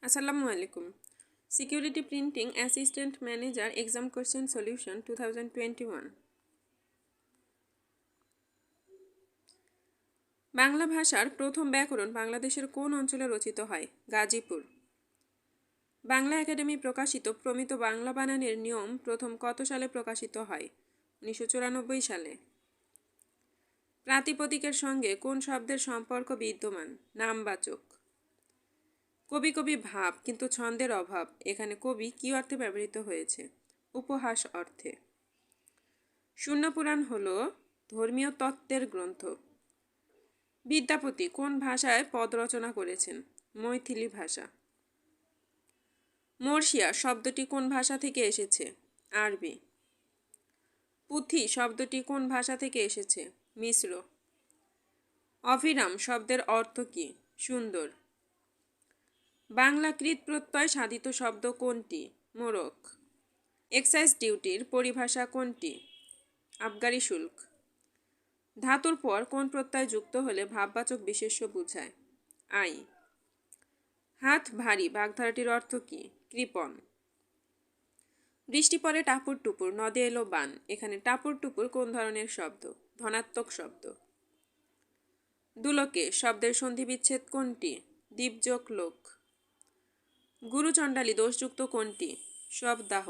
আসসালামু আলাইকুম। Security printing assistant manager exam question solution 2021। Bangla ভাষার প্রথম ব্যাকরণ বাংলাদেশের কোন অঞ্চলে রচিত হয়? গাজীপুর। বাংলা একাডেমি প্রকাশিত প্রমিত বাংলা বানানের নিয়ম প্রথম কত সালে প্রকাশিত হয়? 1994 সালে। প্রাতিপদিকের সঙ্গে কোন শব্দের সম্পর্ক বিদ্যমান? নামবাচক। কবি কবি ভাব কিন্তু ছন্দের অভাব, এখানে কবি কি অর্থে ব্যবহৃত হয়েছে? উপহাস অর্থে। শূন্যপুরাণ হল ধর্মীয় তত্ত্বের গ্রন্থ। বিদ্যাপতি কোন ভাষায় পদ রচনা করেছেন? মৈথিলি ভাষা। মর্ষিয়া শব্দটি কোন ভাষা থেকে এসেছে? আরবি। পুঁথি শব্দটি কোন ভাষা থেকে এসেছে? মিশ্র। অভিরাম শব্দের অর্থ কী? সুন্দর। বাংলা কৃত প্রত্যয় সাধিত শব্দ কোনটি? মোরক। এক্সাইজ ডিউটির পরিভাষা কোনটি? আবগারি শুল্ক। ধাতুর পর কোন প্রত্যয় যুক্ত হলে ভাববাচক বিশেষ্য বোঝায়? আই। হাত ভারী বাগধারাটির অর্থ কী? কৃপণ। বৃষ্টি পরে টাপুর টুপুর নদে এলো বান, এখানে টাপুর টুপুর কোন ধরনের শব্দ? ধনাত্মক শব্দ। দুলোকে শব্দের সন্ধি বিচ্ছেদ কোনটি? দীপযোগ লোক। গুরুচণ্ডালী দোষযুক্ত কোনটি? শবদাহ।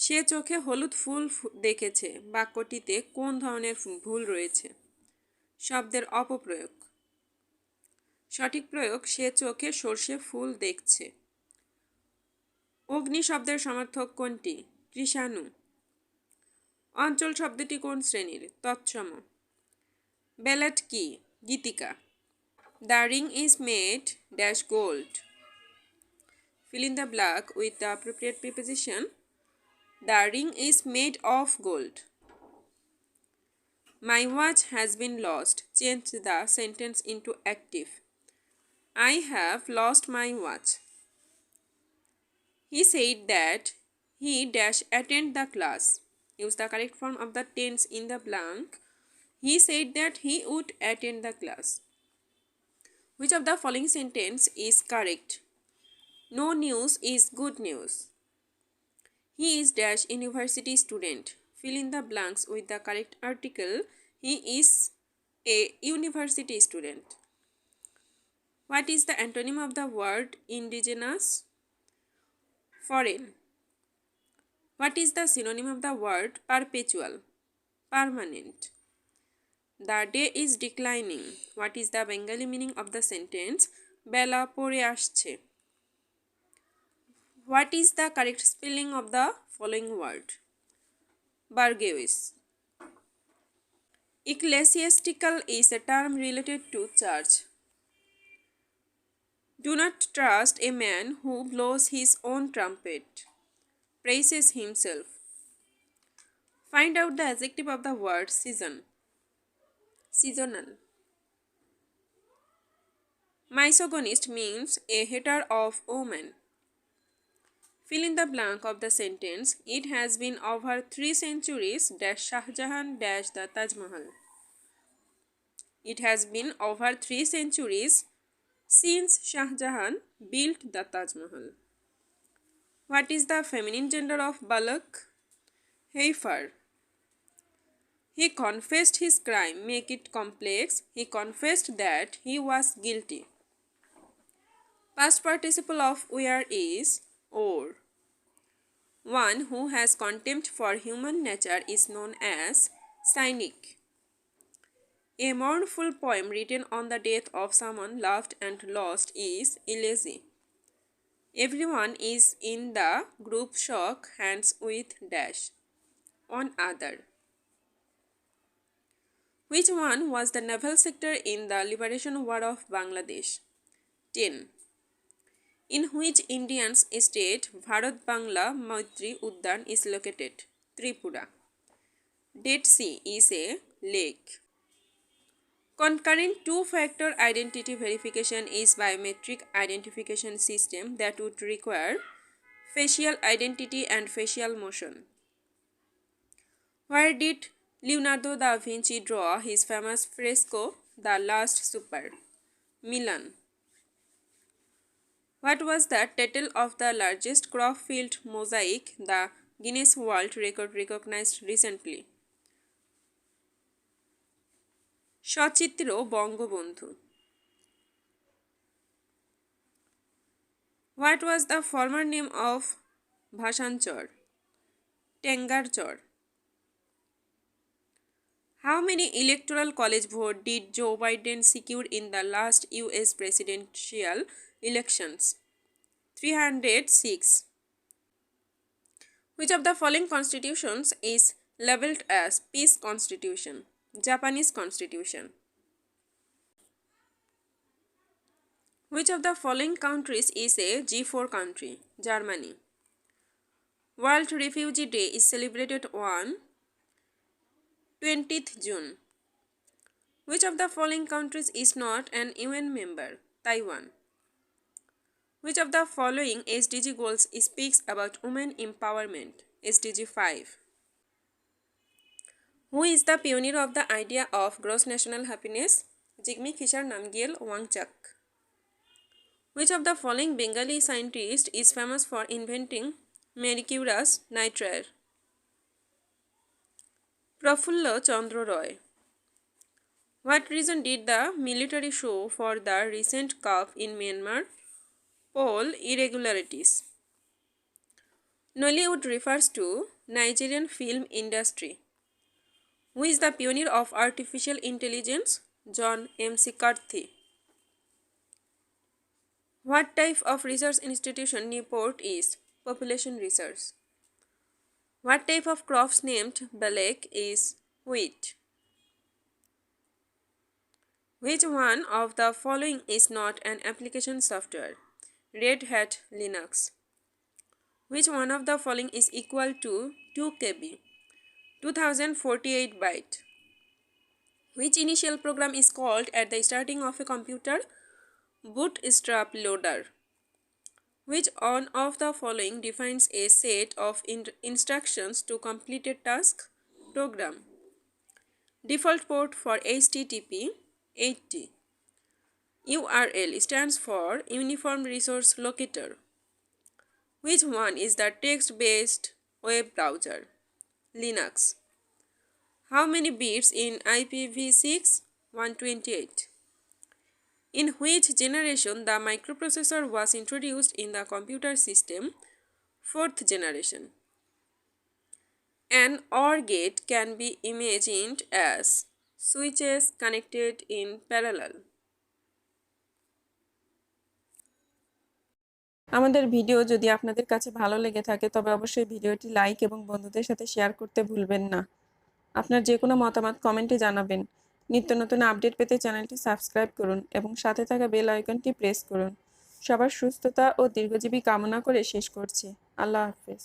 সে চোখে হলুদ ফুল দেখেছে বাক্যটিতে কোন ধরনের ভুল রয়েছে? শব্দের অপপ্রয়োগ। সঠিক প্রয়োগ সে চোখে সর্ষে ফুল দেখছে। অগ্নি শব্দের সমার্থক কোনটি? কৃষাণু। অঞ্চল শব্দটি কোন শ্রেণীর? তৎসম। ব্যালেট কি? গীতিকা। The ring is made dash gold. Fill in the blank with the appropriate preposition. The ring is made of gold. My watch has been lost. Change the sentence into active. I have lost my watch. He said that he dash attend the class. Use the correct form of the tense in the blank. He said that he would attend the class. Which of the following sentence is correct? No news is good news. He is dash university student. Fill in the blanks with the correct article. He is a university student. What is the antonym of the word indigenous? Foreign. What is the synonym of the word perpetual? Permanent. The day is declining. What is the Bengali meaning of the sentence? Bela pore asche. What is the correct spelling of the following word? Burgewis. Ecclesiastical is a term related to church. Do not trust a man who blows his own trumpet, praises himself. Find out the adjective of the word season. Seasonal. Misogynist means a hater of women. Fill in the blank of the sentence. It has been over 3 centuries dash Shahjahan dash the Taj Mahal. It has been over 3 centuries since Shahjahan built the Taj Mahal. What is the feminine gender of Balak? Heifer. He confessed his crime. Make it complex. He confessed that he was guilty. Past participle of where is or. One who has contempt for human nature is known as cynic. A mournful poem written on the death of someone loved and lost is elegy. Everyone is in the group shock hands with dash on other. Which one was the naval sector in the Liberation War of Bangladesh? 10. In which Indian state Bharat Bangla Maitri Uddan is located? Tripura. Dead Sea is a lake. Concurrent two-factor identity verification is biometric identification system that would require facial identity and facial motion. Where did Leonardo da Vinci draw his famous fresco, The Last Supper? Milan. What was the title of the largest crop field mosaic the Guinness World Record recognized recently? সচিত্র Bangabandhu. What was the former name of Bhasanchar? Tengarchar. How many electoral college votes did Joe Biden secure in the last US presidential elections? 306. Which of the following constitutions is labeled as peace constitution? Japanese constitution. Which of the following countries is a G4 country? Germany. World Refugee Day is celebrated on 20th June. Which of the following countries is not an UN member? Taiwan. Which of the following SDG goals speaks about women empowerment? SDG 5. Who is the pioneer of the idea of gross national happiness? Jigme Kishore Namgyel Wangchuk. Which of the following Bengali scientist is famous for inventing mercurous nitride? Prafullo Chandra Roy. What reason did the military show for the recent coup in Myanmar? Poll irregularities. Nollywood refers to Nigerian film industry. Who is the pioneer of artificial intelligence? John McCarthy. What type of research institution Newport is? Population research. What type of crops named Balek is wheat? Which one of the following is not an application software? Red Hat Linux. Which one of the following is equal to 2 KB? 2048 byte. Which initial program is called at the starting of a computer? Bootstrap loader. Which one of the following defines a set of instructions to complete a task? Program. Default port for HTTP 80. URL stands for Uniform Resource Locator. Which one is the text-based web browser? Linux. How many bits in IPv6? 128. In which generation the microprocessor was introduced in the computer system? 4th generation. An OR gate can be imagined as switches connected in parallel. আমাদের video যদি আপনাদের কাছে ভালো লেগে থাকে তবে অবশ্যই ভিডিওটি লাইক এবং বন্ধুদের সাথে শেয়ার করতে ভুলবেন না। আপনার যে কোনো মতামত কমেন্টে জানাবেন। নিত্য নতুন আপডেট পেতে চ্যানেলটি সাবস্ক্রাইব করুন এবং সাথে থাকা বেল আইকনটি প্রেস করুন। সবার সুস্থতা ও দীর্ঘজীবী কামনা করে শেষ করছি। আল্লাহ হাফেজ।